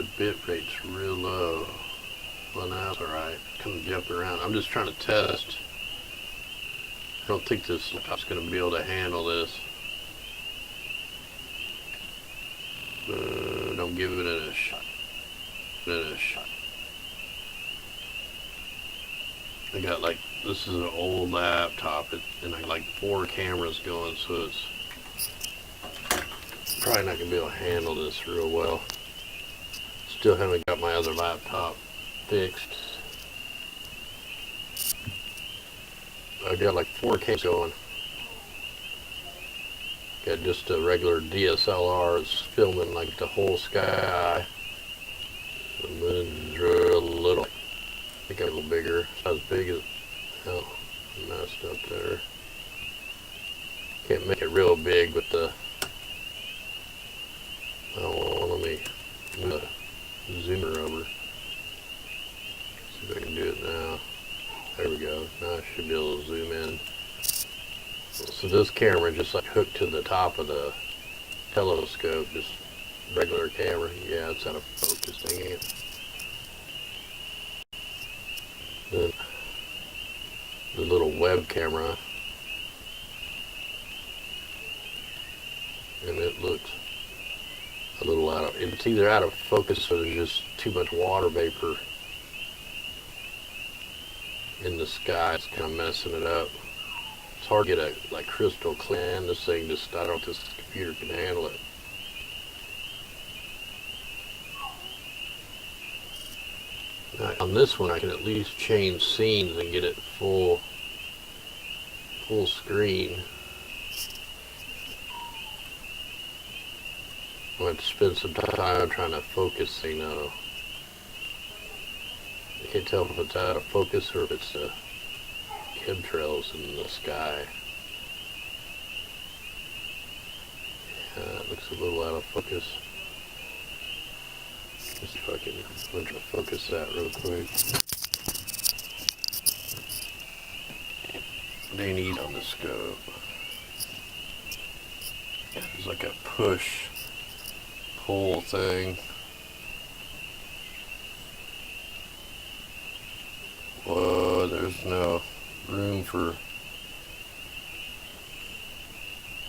the bit rate's real low. Well, now it's alright. Kind of jumping around. I'm just trying to test. I don't think this laptop's going to be able to handle this. Don't give it a shot. I got like, this is an old laptop, and I got like 4 cameras going, so it's probably not going to be able to handle this real well. Still haven't got my other laptop fixed. I got like 4 cameras going. Got just a regular DSLR. It's filming like the whole sky. The moon's real little. I think I'm a little bigger. Not as big as, oh, messed up there. Can't make it real big with the, oh, let me move the zoomer over. See if I can do it now. There we go. Now I should be able to zoom in. So this camera just like hooked to the top of the telescope, just regular camera. Yeah, it's out of focus, dang it. Then the little web camera, and it looks a little out of, it's either out of focus or there's just too much water vapor in the sky. It's kind of messing it up. It's hard to get a like crystal clear. This thing just, I don't know if this computer can handle it. Now, on this one I can at least change scenes and get it full screen. I'm going to have to spend some time trying to focus, you know. I can't tell if it's out of focus or if it's the chemtrails in the sky. Yeah, it looks a little out of focus. Just if I can, I'm going to try to focus that real quick. They need on the scope. It's like a push-pull thing. Whoa, there's no room for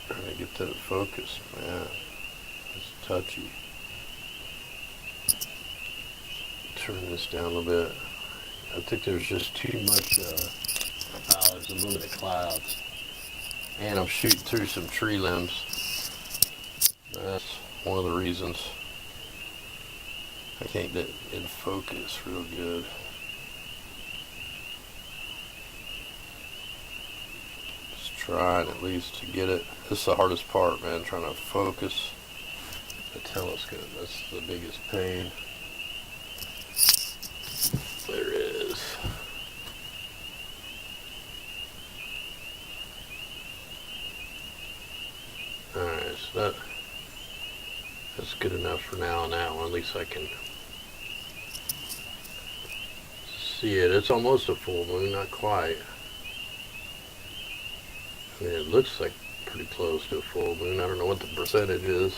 trying to get that focus, man. It's touchy. Turn this down a little bit. I think there's just too much, there's a little bit of clouds. And I'm shooting through some tree limbs. That's one of the reasons I can't get in focus real good. Just trying at least to get it. This is the hardest part, man, trying to focus the telescope. That's the biggest pain. There it is. Alright, so that's good enough for now on that one. At least I can see it. It's almost a full moon, not quite. I mean, it looks like pretty close to a full moon. I don't know what the percentage is.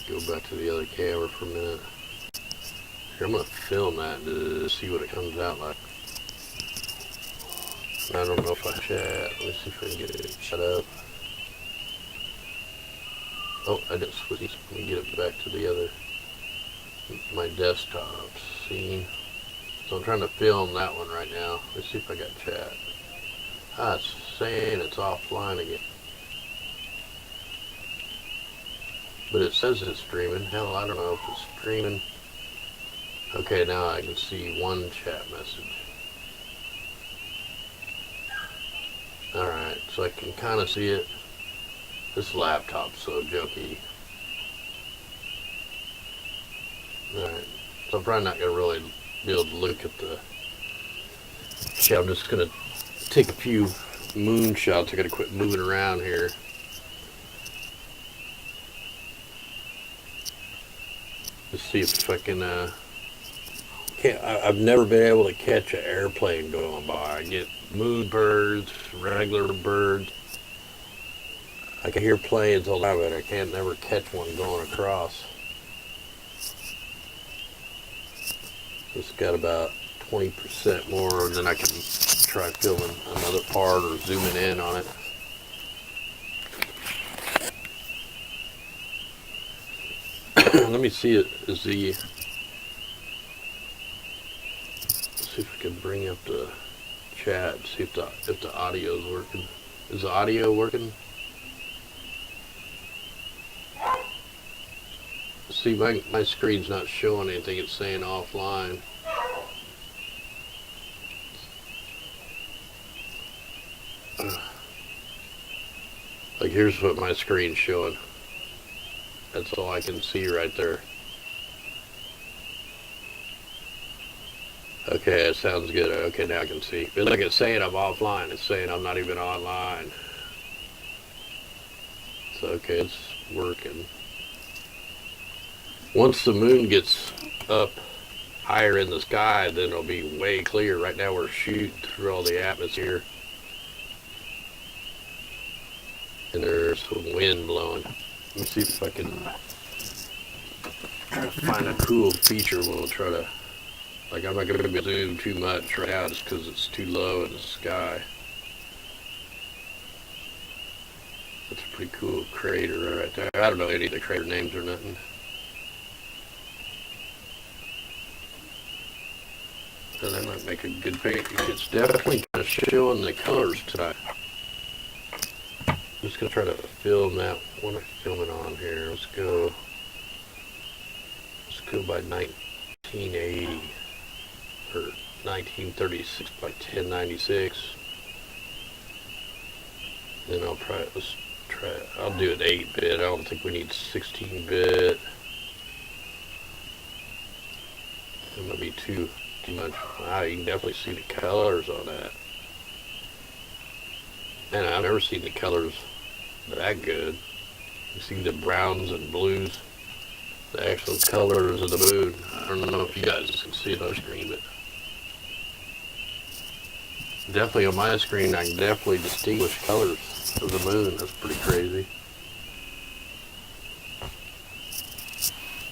Go back to the other camera for a minute. Here, I'm going to film that to see what it comes out like. I don't know if I chat. Let me see if I can get it shut up. Oh, I didn't switch. Let me get it back to the other, my desktop scene. So I'm trying to film that one right now. Let's see if I got chat. Ah, it's saying it's offline again. But it says it's streaming. Hell, I don't know if it's streaming. Okay, now I can see one chat message. Alright, so I can kind of see it. This laptop's so jokey. Alright, so I'm probably not going to really be able to look at the chat. I'm just going to take a few moon shots. I got to quit moving around here. Let's see if I can, I've never been able to catch an airplane going by. I get moon birds, regular birds. I can hear planes all the time, but I can't never catch one going across. It's got about 20% more, and then I can try filming another part or zooming in on it. Let me see it. See if we can bring up the chat. See if the audio is working. Is the audio working? See, my screen's not showing anything. It's saying offline. Like, here's what my screen's showing. That's all I can see right there. Okay, that sounds good. Okay, now I can see. It's like it's saying I'm offline. It's saying I'm not even online. So, okay, it's working. Once the moon gets up higher in the sky, then it'll be way clear. Right now we're shooting through all the atmosphere. And there's some wind blowing. Let me see if I can find a cool feature. We'll try to, like, I'm not going to be zoom too much right now just because it's too low in the sky. That's a pretty cool crater right there. I don't know any of the crater names or nothing. So that might make a good picture. It's definitely kind of showing the colors tonight. I'm just going to try to film that. What am I filming on here? Let's go by 1980 or 1936 by 1096. Then I'll do it 8-bit. I don't think we need 16-bit. It might be too much. Wow, you can definitely see the colors on that. And I've never seen the colors that good. You see the browns and blues, the actual colors of the moon. I don't know if you guys can see it on the screen, but definitely on my screen I can definitely distinguish colors of the moon. That's pretty crazy.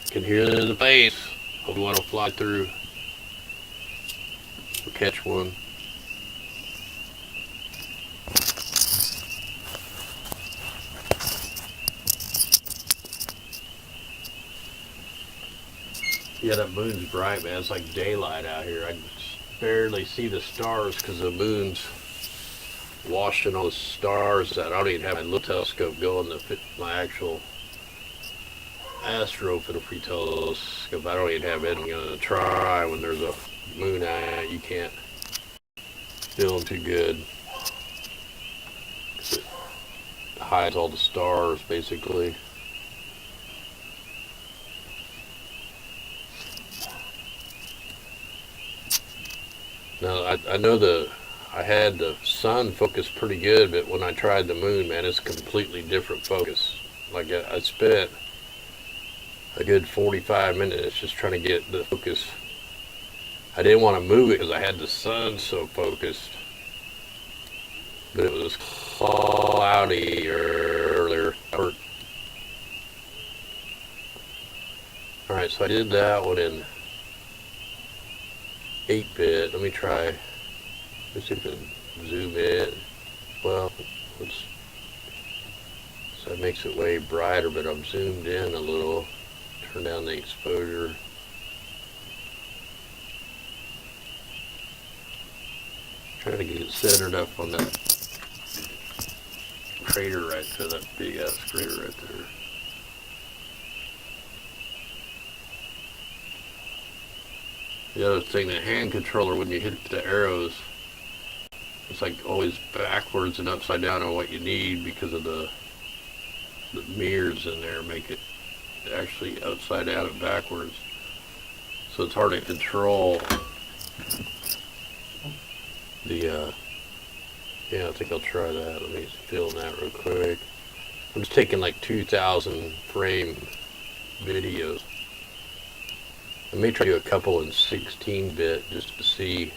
You can hear the bass of what will fly through. We'll catch one. Yeah, that moon's bright, man. It's like daylight out here. I can barely see the stars because the moon's washing all the stars out. I don't even have my little telescope going to fit my actual astrophotometry telescope. I don't even have it. I'm going to try when there's a moon out. You can't film too good. It hides all the stars, basically. Now, I know I had the sun focused pretty good, but when I tried the moon, man, it's a completely different focus. Like, I spent a good 45 minutes just trying to get the focus. I didn't want to move it because I had the sun so focused, but it was cloudy earlier. Alright, so I did that one in 8-bit. Let me try. Let's see if I can zoom in. Well, so that makes it way brighter, but I'm zoomed in a little. Turn down the exposure. Try to get it centered up on that crater right there, that big ass crater right there. The other thing, the hand controller, when you hit the arrows, it's like always backwards and upside down on what you need because of the mirrors in there make it actually upside down and backwards. So it's hard to control the, yeah, I think I'll try that. Let me film that real quick. I'm just taking like 2,000 frame videos. I may try to do a couple in 16-bit just to see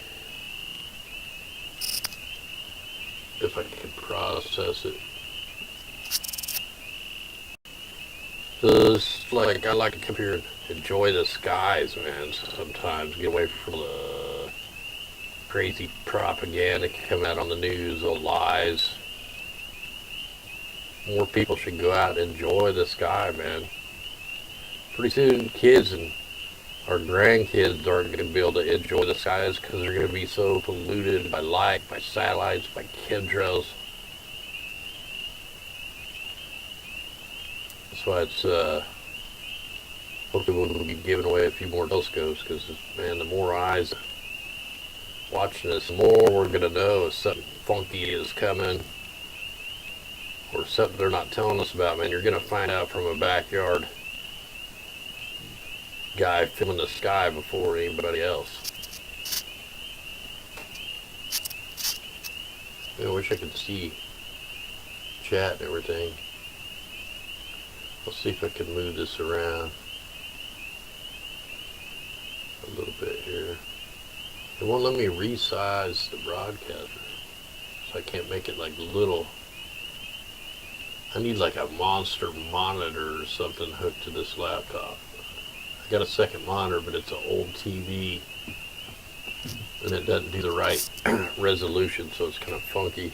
if I can process it. So it's like I like to come here and enjoy the skies, man. Sometimes get away from the crazy propaganda coming out on the news, all lies. More people should go out and enjoy the sky, man. Pretty soon, kids and our grandkids aren't going to be able to enjoy the skies because they're going to be so polluted by light, by satellites, by chemtrails. That's why it's hopefully we'll be giving away a few more telescopes because, man, the more eyes watching this, the more we're going to know if something funky is coming or something they're not telling us about, man. You're going to find out from a backyard guy filming the sky before anybody else. I wish I could see chat and everything. I'll see if I can move this around a little bit here. It won't let me resize the broadcaster, so I can't make it like little. I need like a monster monitor or something hooked to this laptop. I got a second monitor, but it's an old TV, and it doesn't do the right resolution, so it's kind of funky.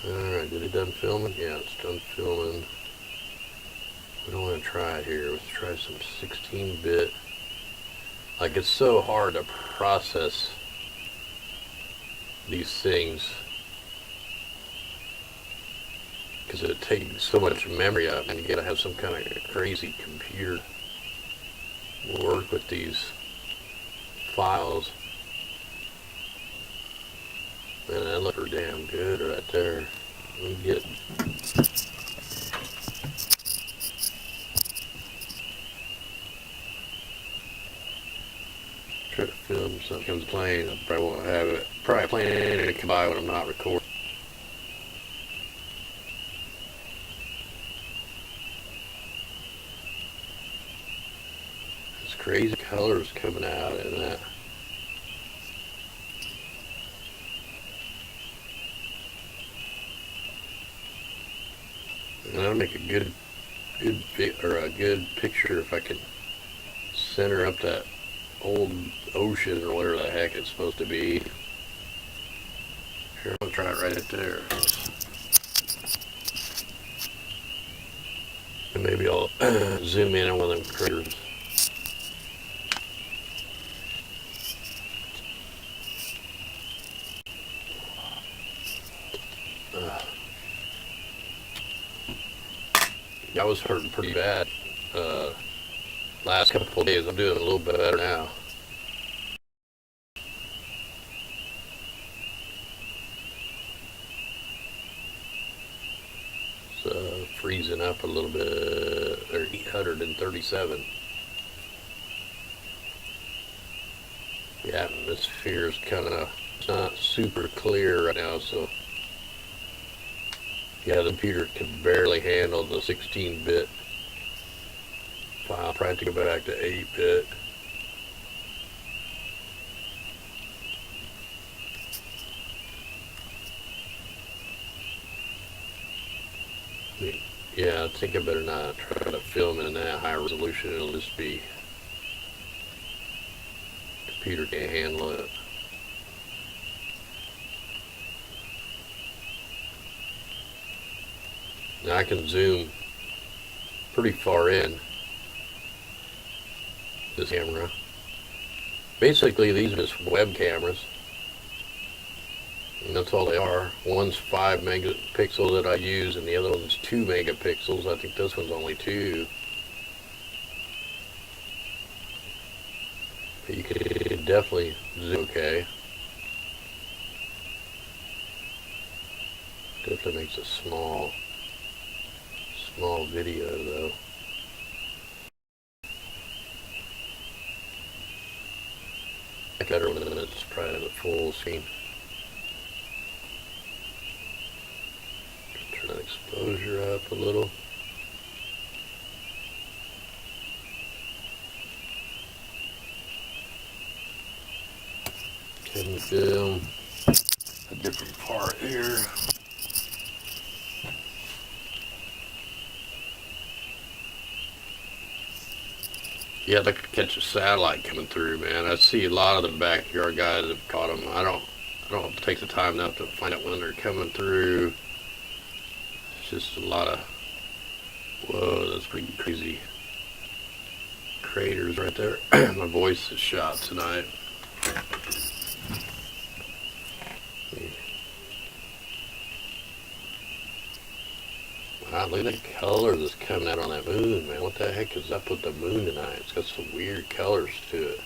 Alright, did it done filming? Yeah, it's done filming. We don't want to try it here. Let's try some 16-bit. Like, it's so hard to process these things because it takes so much memory up, and you gotta have some kind of crazy computer to work with these files. Man, that looks pretty damn good right there. Let me get try to film something comes playing. I probably won't have it. Probably playing it come by when I'm not recording. There's crazy colors coming out in that. And that'll make a good picture if I can center up that old ocean or whatever the heck it's supposed to be. Here, I'm gonna try it right there. And maybe I'll zoom in on one of them critters. I was hurting pretty bad last couple of days. I'm doing a little bit better now. It's freezing up a little bit. They're 837. The atmosphere is kind of not super clear right now, so yeah, the computer can barely handle the 16-bit file. Probably have to go back to 8-bit. Yeah, I think I better not try to film in that high resolution. It'll just be, computer can't handle it. Now I can zoom pretty far in this camera. Basically, these are just web cameras, and that's all they are. One's 5 megapixels that I use, and the other one's 2 megapixels. I think this one's only 2. But you can definitely zoom okay. Definitely makes a small video though. Better when it's probably at full screen. Turn that exposure up a little. Can film. I different part here. Yeah, they could catch a satellite coming through, man. I see a lot of the backyard guys have caught them. I don't take the time enough to find out when they're coming through. It's just a lot of, whoa, that's pretty crazy craters right there. My voice is shot tonight. Wow, look at the color that's coming out on that moon, man. What the heck is up with the moon tonight? It's got some weird colors to it.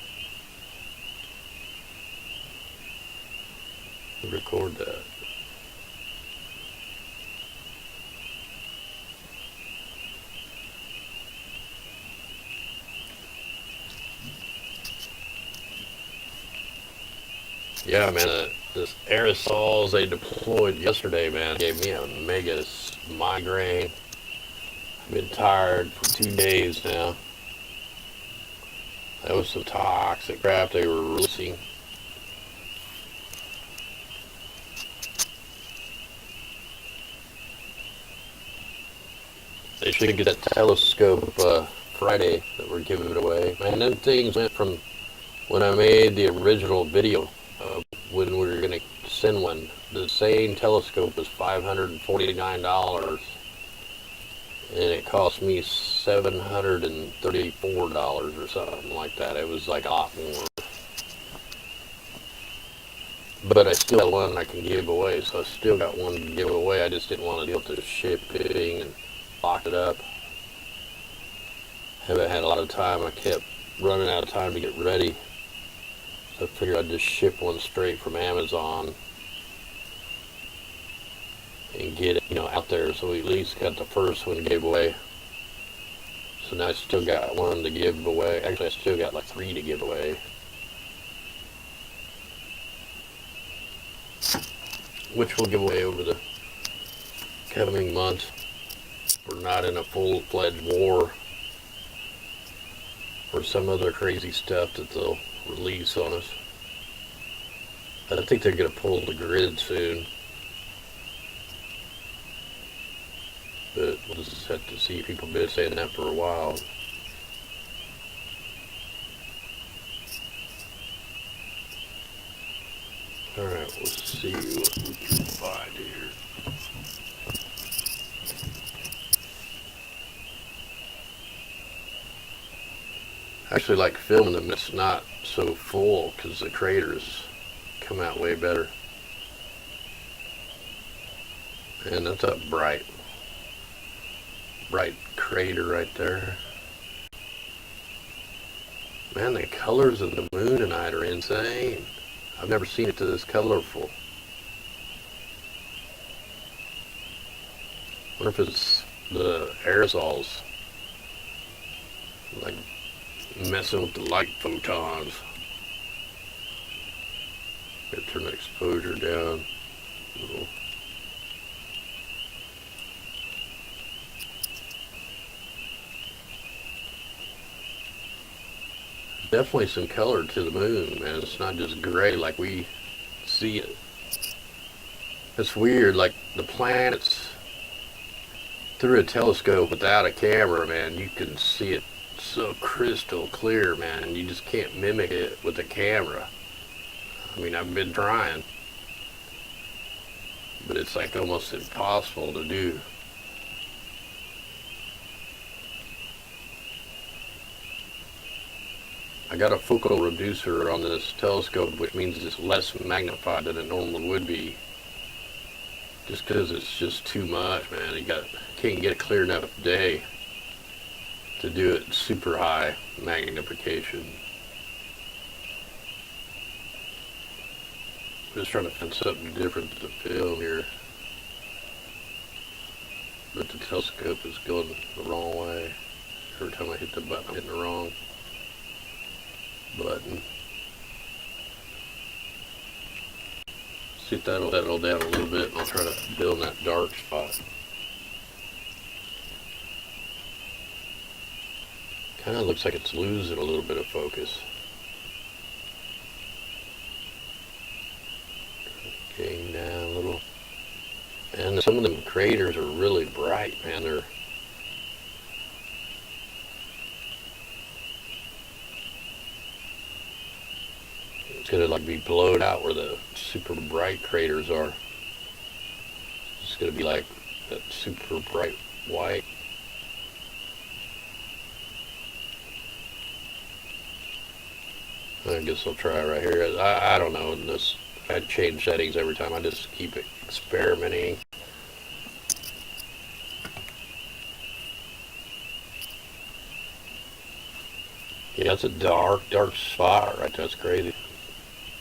Record that. Yeah, man, this aerosols they deployed yesterday, man, gave me a mega migraine. I've been tired for 2 days now. That was some toxic crap they were releasing. They should get that telescope Friday that we're giving away. Man, them things went from when I made the original video when we were going to send one. The same telescope was $549, and it cost me $734 or something like that. It was like a lot more. But I still got one I can give away, so I still got one to give away. I just didn't want to deal with the shipping and lock it up. Haven't had a lot of time. I kept running out of time to get ready. So I figured I'd just ship one straight from Amazon and get it, out there. So we at least got the first one gave away. So now I still got one to give away. Actually, I still got like 3 to give away. Which we'll give away over the coming months. We're not in a full-fledged war or some other crazy stuff that they'll release on us. I think they're going to pull the grid soon. But we'll just have to see. People have been saying that for a while. Alright, we'll see what we can find here. I actually like filming them. It's not so full because the craters come out way better. And that's a bright crater right there. Man, the colors of the moon tonight are insane. I've never seen it this colorful. I wonder if it's the aerosols like messing with the light photons. Gotta turn the exposure down a little. Definitely some color to the moon, man. It's not just gray like we see it. It's weird, like the planets through a telescope without a camera, man, you can see it so crystal clear, man, and you just can't mimic it with a camera. I mean, I've been trying, but it's like almost impossible to do. I got a focal reducer on this telescope, which means it's less magnified than it normally would be. Just because it's just too much, man. You can't get a clear enough day to do it super high magnification. I'm just trying to find something different to film here. But the telescope is going the wrong way. Every time I hit the button, I'm hitting the wrong button. See if that'll settle down a little bit, and I'll try to fill in that dark spot. Kind of looks like it's losing a little bit of focus. Came down a little. And some of them craters are really bright, man. They're it's gonna like be blowed out where the super bright craters are. It's gonna be like that super bright white. I guess I'll try right here. I don't know. This I change settings every time. I just keep experimenting. Yeah, it's a dark spot right there. That's crazy.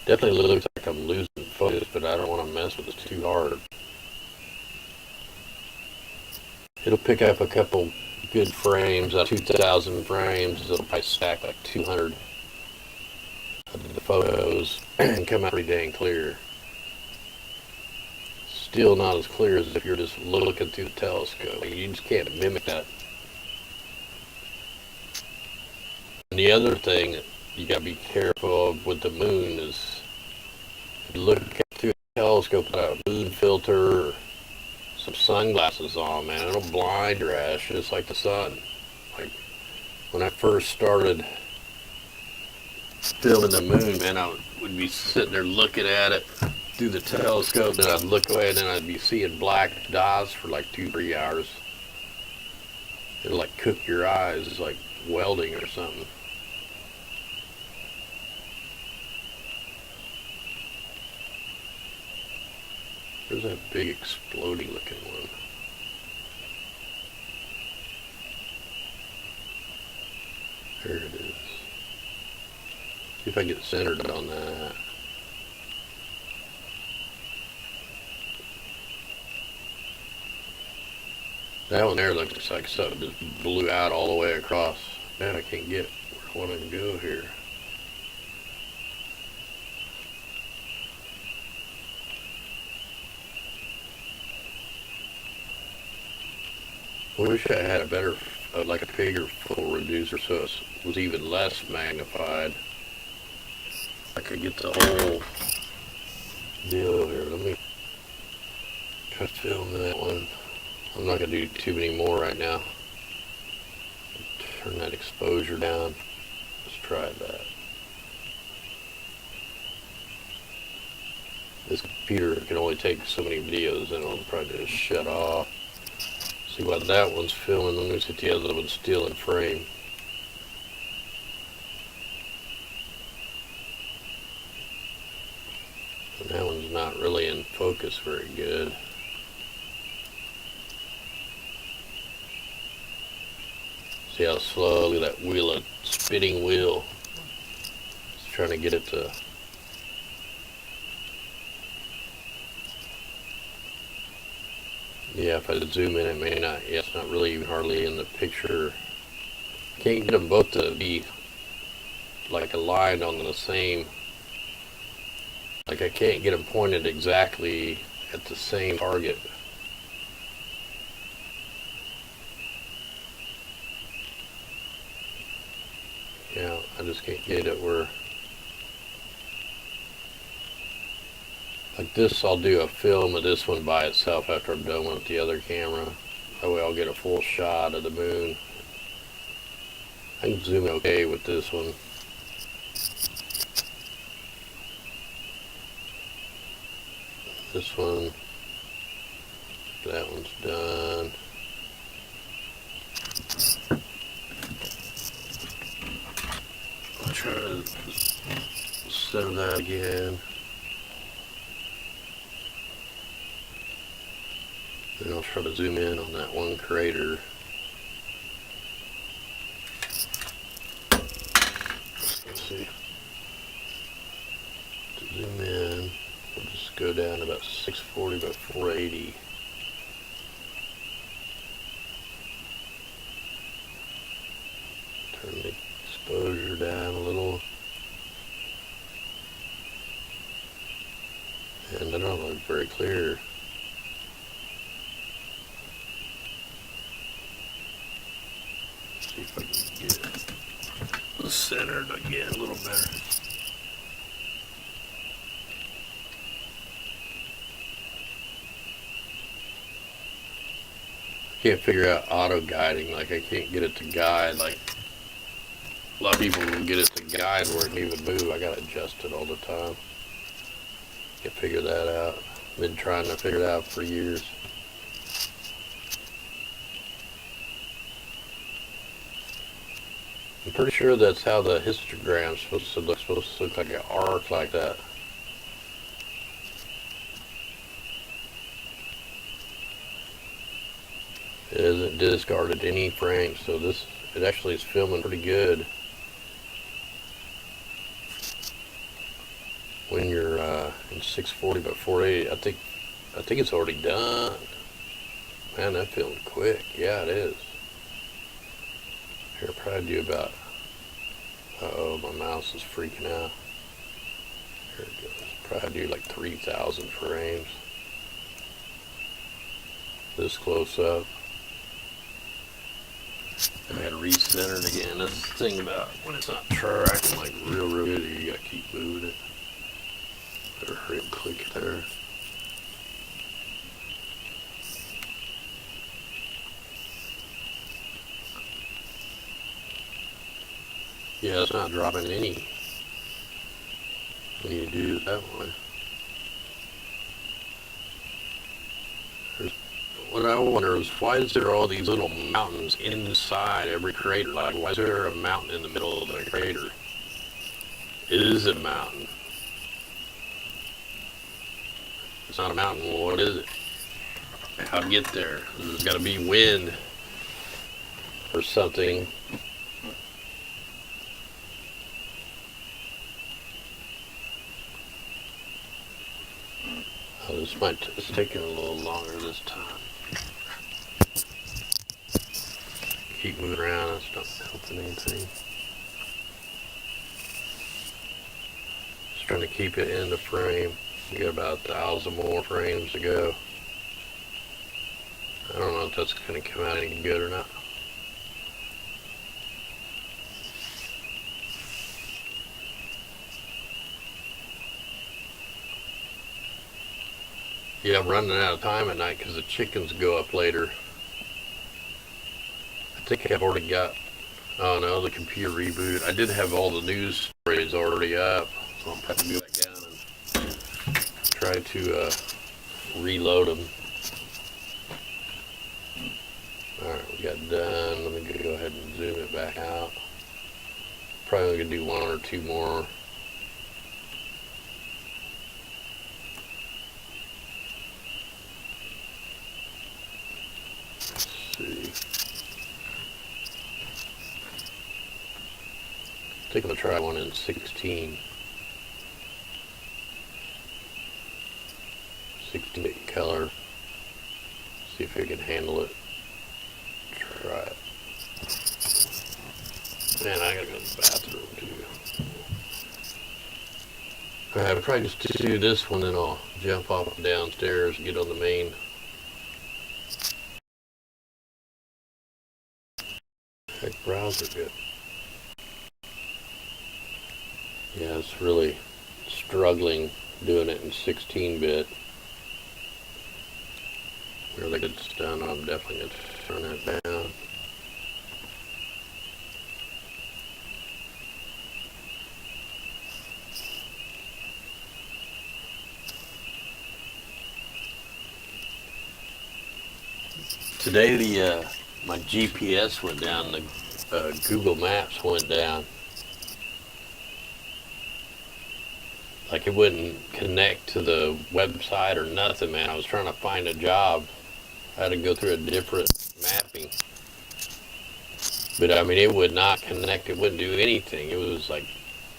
Definitely looks like I'm losing focus, but I don't want to mess with it too hard. It'll pick up a couple good frames, 2,000 frames. It'll probably stack like 200 of the photos and come out pretty dang clear. Still not as clear as if you're just looking through the telescope. You just can't mimic that. And the other thing that you gotta be careful of with the moon is if you look through the telescope without a moon filter or some sunglasses on, man, it'll blind your ass just like the sun. Like when I first started filming the moon, man, I would be sitting there looking at it through the telescope, and I'd look away, and then I'd be seeing black dots for like 2-3 hours. It'll like cook your eyes. It's like welding or something. There's that big exploding looking one. There it is. See if I can get centered on that. That one there looks like something just blew out all the way across. Man, I can't get where I want to go here. I wish I had a better, like a bigger full reducer so it was even less magnified. I could get the whole deal here. Let me try to film that one. I'm not going to do too many more right now. Turn that exposure down. Let's try that. This computer can only take so many videos and it'll probably just shut off. See what that one's filming. Let me see if the other one's still in frame. And that one's not really in focus very good. See how slowly that wheel, a spinning wheel, is trying to get it to. Yeah, if I zoom in, it may not. Yeah, it's not really even hardly in the picture. Can't get them both to be like aligned on the same. Like I can't get them pointed exactly at the same target. Yeah, I just can't get it where. Like this, I'll do a film of this one by itself after I'm done with the other camera. That way I'll get a full shot of the moon. I can zoom okay with this one. This one, that one's done. I'll try to center that again. And I'll try to zoom in on that one crater. Let's see. To zoom in, we'll just go down to about 640 by 480. Turn the exposure down a little. And I don't look very clear. See if I can get it centered again a little better. Can't figure out auto guiding. Like I can't get it to guide. Like a lot of people will get it to guide where it can even move. I gotta adjust it all the time. Can't figure that out. Been trying to figure it out for years. I'm pretty sure that's how the histogram's supposed to look. It's supposed to look like an arc like that. It hasn't discarded any frames, so it actually is filming pretty good when you're in 640, but 480. I think it's already done. Man, that filmed quick. Yeah, it is. Here, probably do about. Uh-oh, my mouse is freaking out. Here it goes. Probably do like 3,000 frames. This close up. I had to recenter it again. That's the thing about when it's not tracking like real good, you gotta keep moving it. Better hurry up, click it there. Yeah, it's not dropping any when you do it that way. What I wonder is, why is there all these little mountains inside every crater? Like, why is there a mountain in the middle of the crater? It is a mountain. It's not a mountain. Well, what is it? How to get there? There's got to be wind or something. Oh, it's taking a little longer this time. Keep moving around, it's not helping anything. Just trying to keep it in the frame. We got about 1,000 more frames to go. I don't know if that's going to come out any good or not. Yeah, I'm running out of time at night because the chickens go up later. I think I've already got, oh no, the computer rebooted. I did have all the news stories already up, so I'll have to go back down and try to reload them. Alright, we got done. Let me go ahead and zoom it back out. Probably gonna do one or two more. I think I'm gonna try one in 16. 16-bit color. See if I can handle it. Try it. Man, I gotta go to the bathroom too. Alright, I'll probably just do this one, then I'll jump off downstairs and get on the main. Check browser good. Yeah, it's really struggling doing it in 16-bit. Really good stuff. I'm definitely going to turn that down. Today my GPS went down, the Google Maps went down. Like it wouldn't connect to the website or nothing, man. I was trying to find a job. I had to go through a different mapping. But I mean, it would not connect. It wouldn't do anything. It was like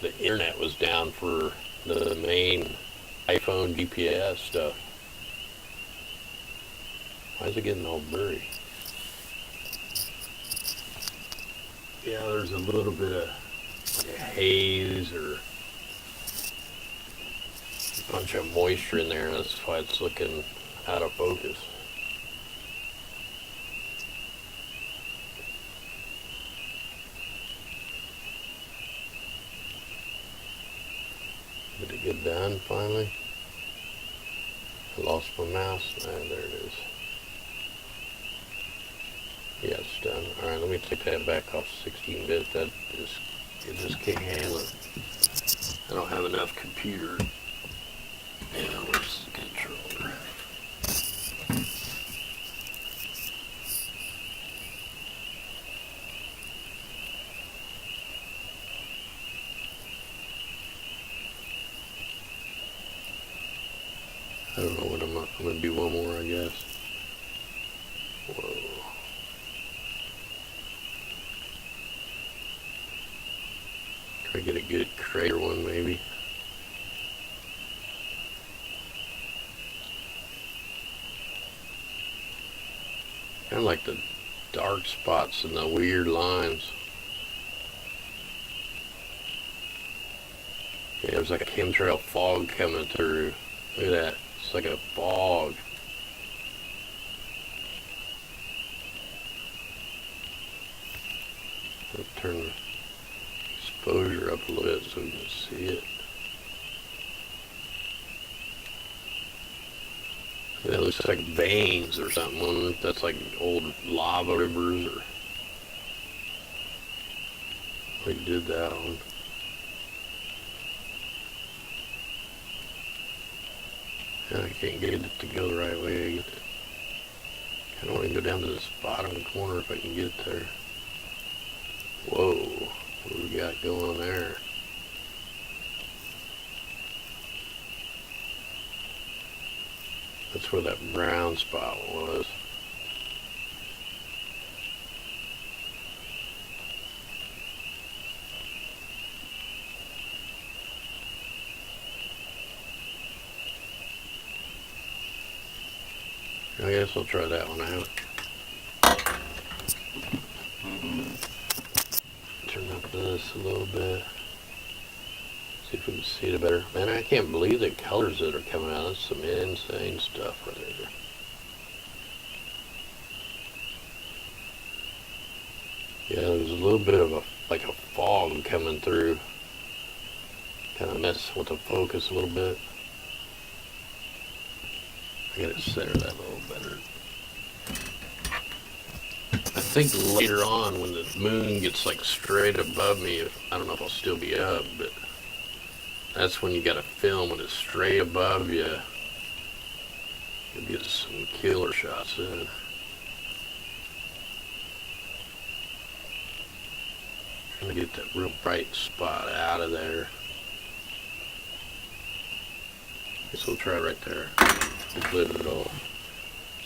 the internet was down for the main iPhone GPS stuff. Why is it getting all blurry? Yeah, there's a little bit of like a haze or a bunch of moisture in there, and that's why it's looking out of focus. Did it get done finally? I lost my mouse. Ah, there it is. Yeah, it's done. Alright, let me take that back off 16-bit. It just can't handle it. I don't have enough computer. Yeah, where's the controller? I don't know what I'm gonna do one more, I guess. Whoa. Try to get a good crater one, maybe. Kind of like the dark spots and the weird lines. Yeah, there's like a chemtrail fog coming through. Look at that. It's like a fog. I'll turn the exposure up a little bit so we can see it. Yeah, it looks like veins or something. I wonder if that's like old lava rivers or... We did that one. I can't get it to go the right way. I kind of want to go down to this bottom corner if I can get there. Whoa, what do we got going there? That's where that brown spot was. I guess I'll try that one out. Turn up this a little bit. See if we can see it better. Man, I can't believe the colors that are coming out. That's some insane stuff right there. Yeah, there's a little bit of a fog coming through. Kind of mess with the focus a little bit. I gotta center that a little better. I think later on when the moon gets like straight above me, I don't know if I'll still be up, but that's when you gotta film when it's straight above you. You'll get some killer shots in. Trying to get that real bright spot out of there. Guess we'll try right there. Just let it all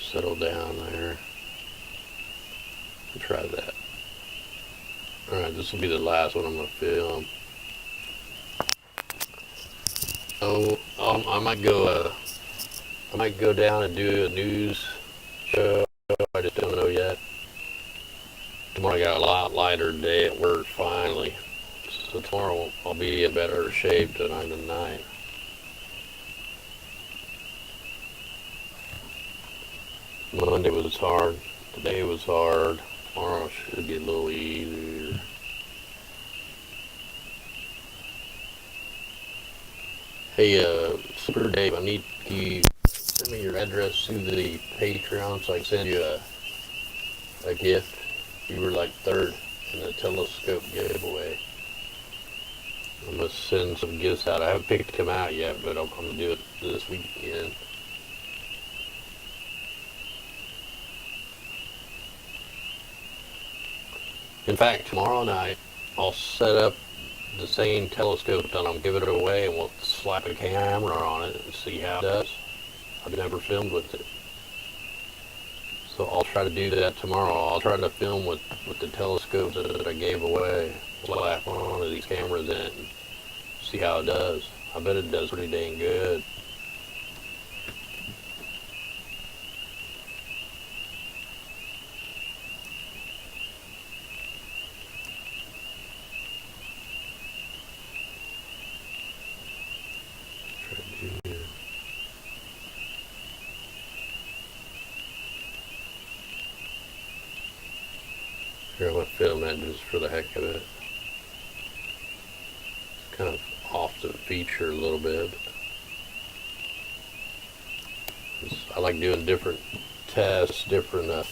settle down there. We'll try that. Alright, this will be the last one I'm going to film. Oh, I might go down and do a news show. I just don't know yet. Tomorrow I got a lot lighter day at work finally. So tomorrow I'll be in better shape than I'm tonight. Monday was hard. Today was hard. Tomorrow should get a little easier. Hey, Super Dave, I need you send me your address to the Patreon so I can send you a gift. You were like third in the telescope giveaway. I'm gonna send some gifts out. I haven't picked them out yet, but I'm gonna do it this weekend. In fact, tomorrow night I'll set up the same telescope that I'm giving it away, and we'll slap a camera on it and see how it does. I've never filmed with it, so I'll try to do that tomorrow. I'll try to film with the telescope that I gave away. Slap one of these cameras in and see how it does. I bet it does pretty dang good. Here, I'm going to film that just for the heck of it. It's kind of off the feature a little bit. I like doing different tests, different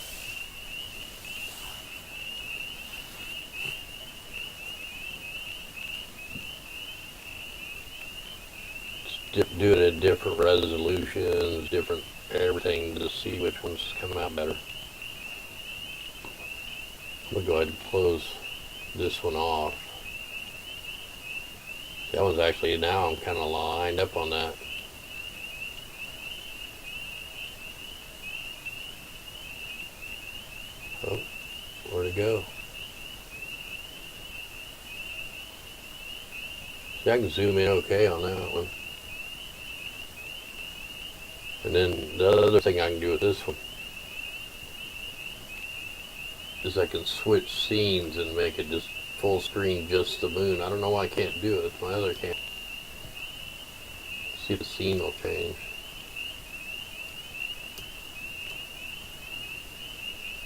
do it at different resolutions, different everything to see which ones come out better. I'm gonna go ahead and close this one off. That was actually, now I'm kind of lined up on that. Oh, where'd it go? See, I can zoom in okay on that one. And then the other thing I can do with this one is I can switch scenes and make it just full screen, just the moon. I don't know why I can't do it with my other camera. See if the scene will change.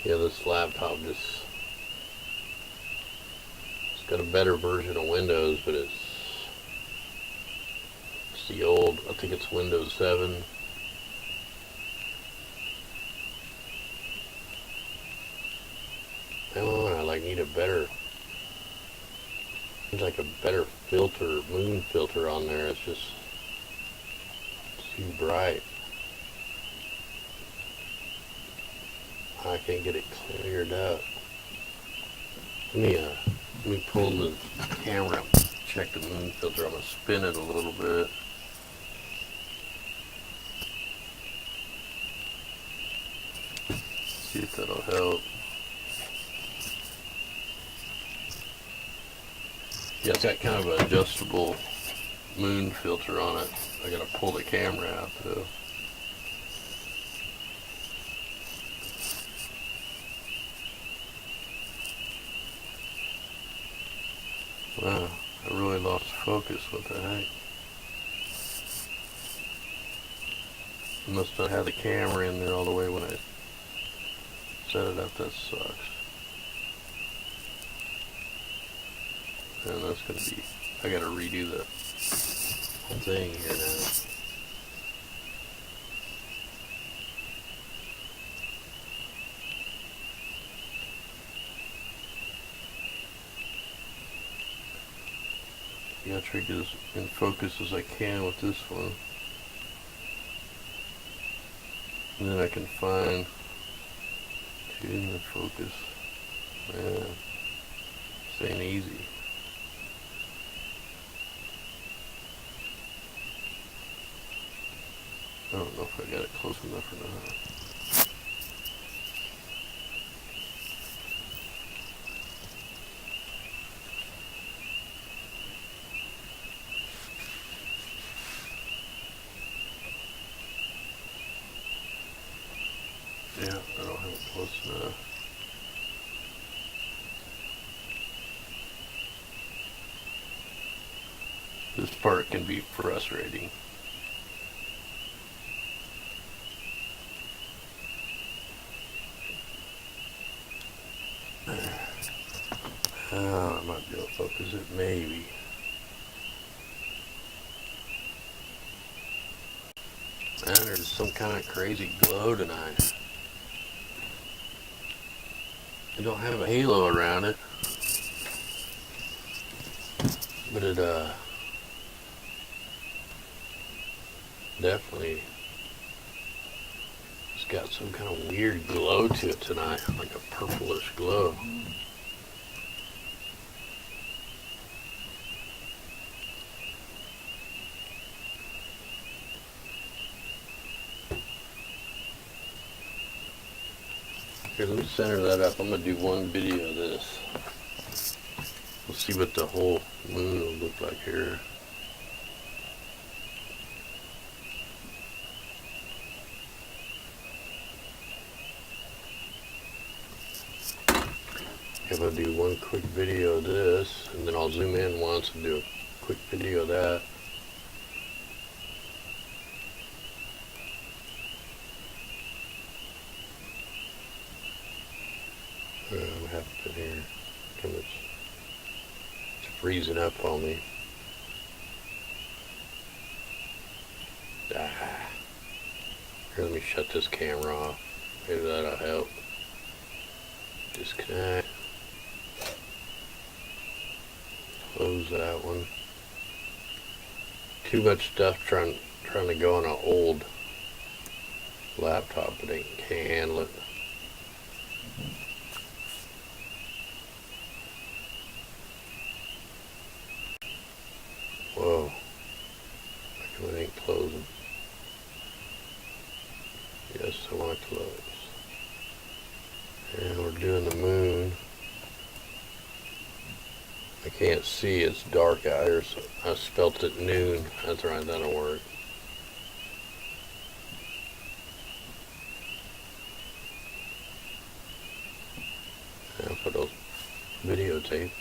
Yeah, this laptop just, it's got a better version of Windows, but it's the old, I think it's Windows 7. Oh, I like need a better, seems like a better filter, moon filter on there. It's just too bright. I can't get it cleared up. Let me pull the camera, check the moon filter. I'm gonna spin it a little bit. See if that'll help. Yeah, it's got kind of an adjustable moon filter on it. I gotta pull the camera out though. Wow, I really lost focus. What the heck? I must not have the camera in there all the way when I set it up. That sucks. And that's gonna be, I gotta redo the whole thing here now. Yeah, try to get as in focus as I can with this one. And then I can find in the focus. Man, this ain't easy. I don't know if I got it close enough or not. Yeah, I don't have it close enough. This part can be frustrating. Oh, I might be able to focus it, maybe. Man, there's some kind of crazy glow tonight. I don't have a halo around it, but it definitely, it's got some kind of weird glow to it tonight, like a purplish glow. Here, let me center that up. I'm going to do one video of this. We'll see what the whole moon will look like here. I'm going to do one quick video of this, and then I'll zoom in once and do a quick video of that. What happened here? It's freezing up on me. Here, let me shut this camera off. Maybe that'll help. Disconnect. Close that one. too much stuff trying to go on an old laptop, but it can't handle it. Whoa, like it ain't closing. Yes, I want to close. And we're doing the moon. I can't see, it's dark out here, so I spelt it noon. That's right, that'll work. Now put those videotape.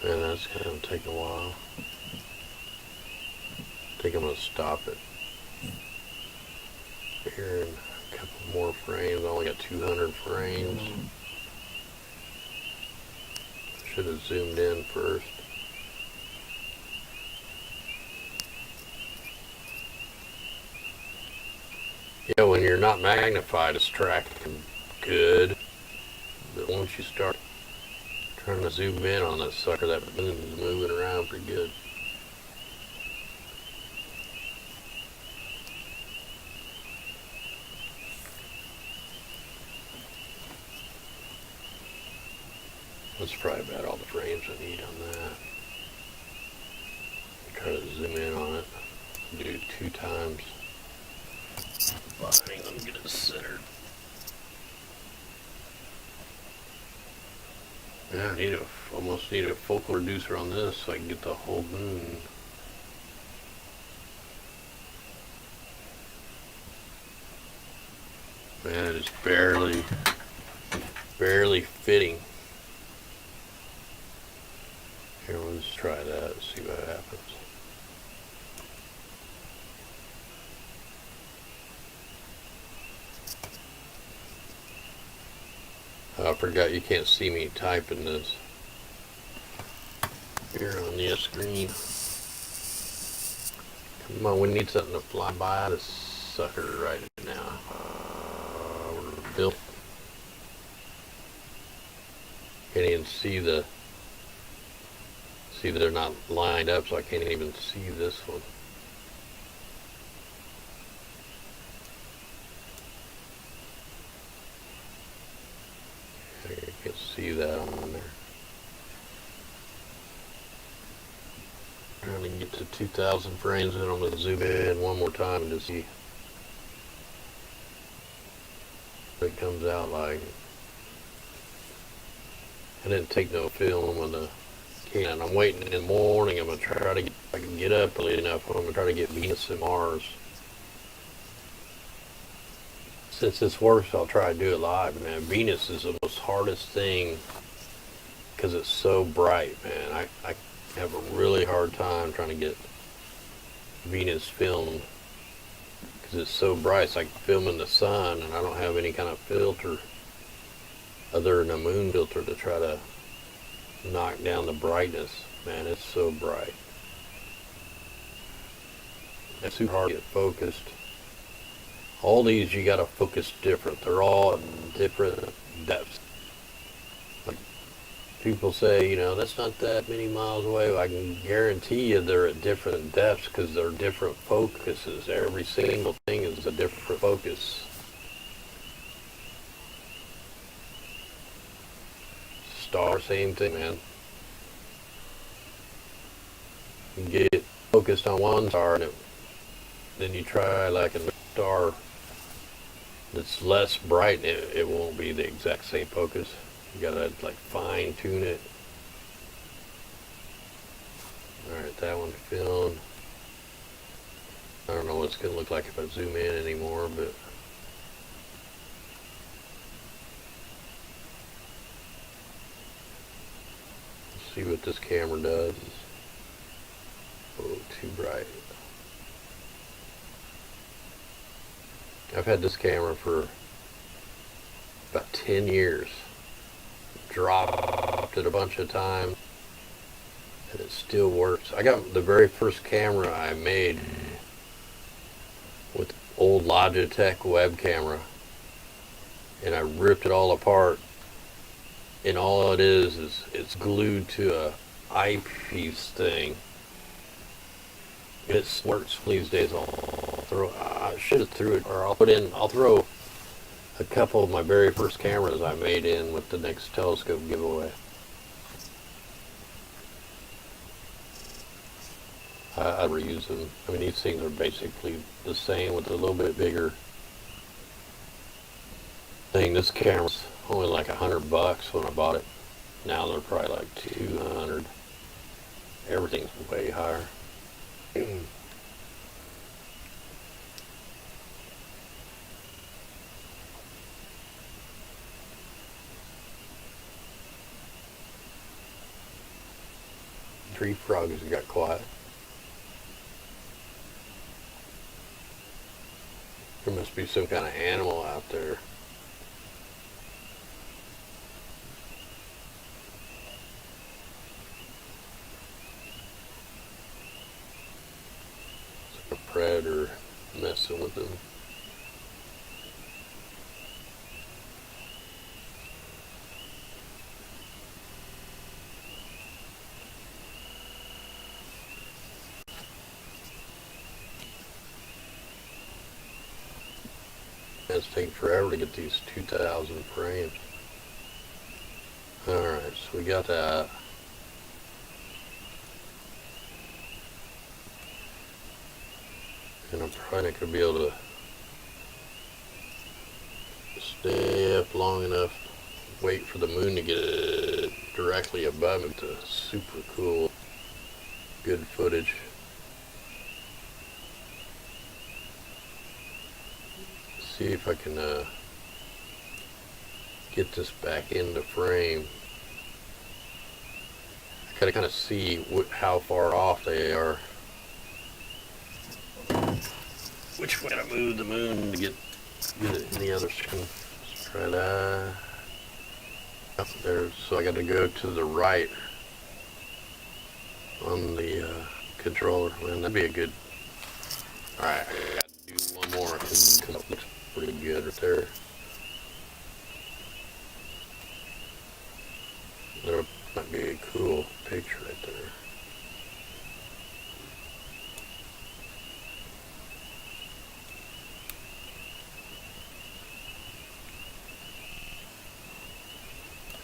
And that's going to take a while. I think I'm going to stop it here in a couple more frames. I only got 200 frames. Should have zoomed in first. Yeah, when you're not magnified, it's tracking good. But once you start trying to zoom in on that sucker, that moon is moving around pretty good. That's probably about all the frames I need on that. Try to zoom in on it. Do 2 times. Let me get it centered. Yeah, I need almost need a focal reducer on this so I can get the whole moon. Man, it's barely fitting. Here, let's try that, see what happens. I forgot you can't see me typing this here on the screen. Come on, we need something to fly by this sucker right now. We're built. Can't even see they're not lined up, so I can't even see this one. You can see that on there. Trying to get to 2,000 frames, and I'm going to zoom in one more time to see what it comes out like. I didn't take no film on the can. I'm waiting in the morning. I'm going to try to get, if I can get up early enough, I'm going to try to get Venus and Mars. Since this works, I'll try to do it live, man. Venus is the most hardest thing because it's so bright, man. I have a really hard time trying to get Venus filmed because it's so bright. It's like filming the sun, and I don't have any kind of filter other than a moon filter to try to knock down the brightness. Man, it's so bright. It's super hard to get focused. All these you gotta focus different. They're all at different depths. Like people say, you know, that's not that many miles away. Well, I can guarantee you they're at different depths because they're different focuses. Every single thing is a different focus. Star, same thing, man. You get focused on one star, and then you try like a star that's less bright, and it won't be the exact same focus. You gotta like fine tune it. Alright, that one filmed. I don't know what it's gonna look like if I zoom in anymore, but let's see what this camera does. Oh, too bright. I've had this camera for about 10 years. Dropped it a bunch of times, and it still works. I got the very first camera I made with old Logitech web camera, and I ripped it all apart. And all it is it's glued to a eyepiece thing. It works these days. I should have threw it, or I'll throw a couple of my very first cameras I made in with the next telescope giveaway. I reuse them. I mean, these things are basically the same with a little bit bigger thing. This camera's only like $100 when I bought it. Now they're probably like 200. Everything's way higher. 3 frogs got quiet. There must be some kind of animal out there. Some predator messing with them. It's taking forever to get these 2,000 frames. Alright, so we got that. And I'm probably not going to be able to stay up long enough, wait for the moon to get it directly above me to super cool, good footage. See if I can get this back into frame. I gotta kind of see how far off they are. Which way to move the moon to get it in the other screen? Let's try that. Up there, so I got to go to the right on the controller. Man, that'd be a good. All right, I got to do one more because it looks pretty good right there. There might be a cool picture right there.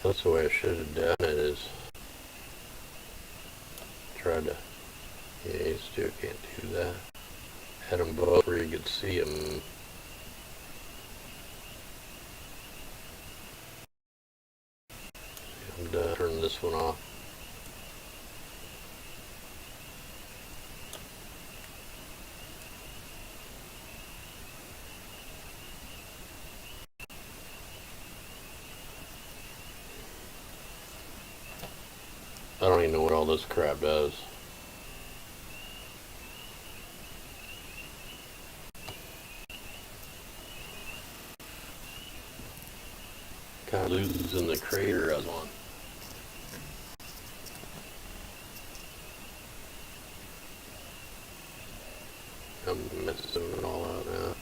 That's the way I should have done it, is tried to, yeah, you still can't do that. Had them both where you could see them. I'm done. Turn this one off. I don't even know what all this crap does. Kind of losing the crater I was on. I'm messing it all out now.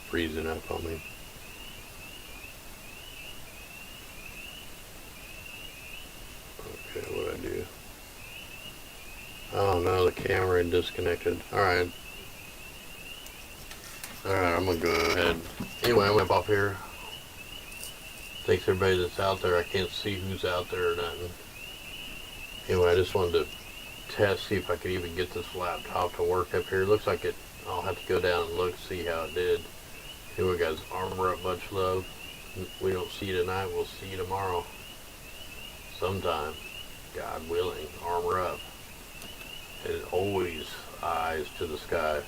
Freezing up on me. Okay, what do I do? Oh no, the camera disconnected. Alright. Alright, I'm gonna go ahead. Anyway, I'm gonna pop here. Thanks everybody that's out there. I can't see who's out there or nothing. Anyway, I just wanted to test, see if I could even get this laptop to work up here. It looks like it. I'll have to go down and look, see how it did. Anyway guys, armor up, much love. We don't see you tonight, we'll see you tomorrow. Sometime. God willing, armor up. And always eyes to the sky.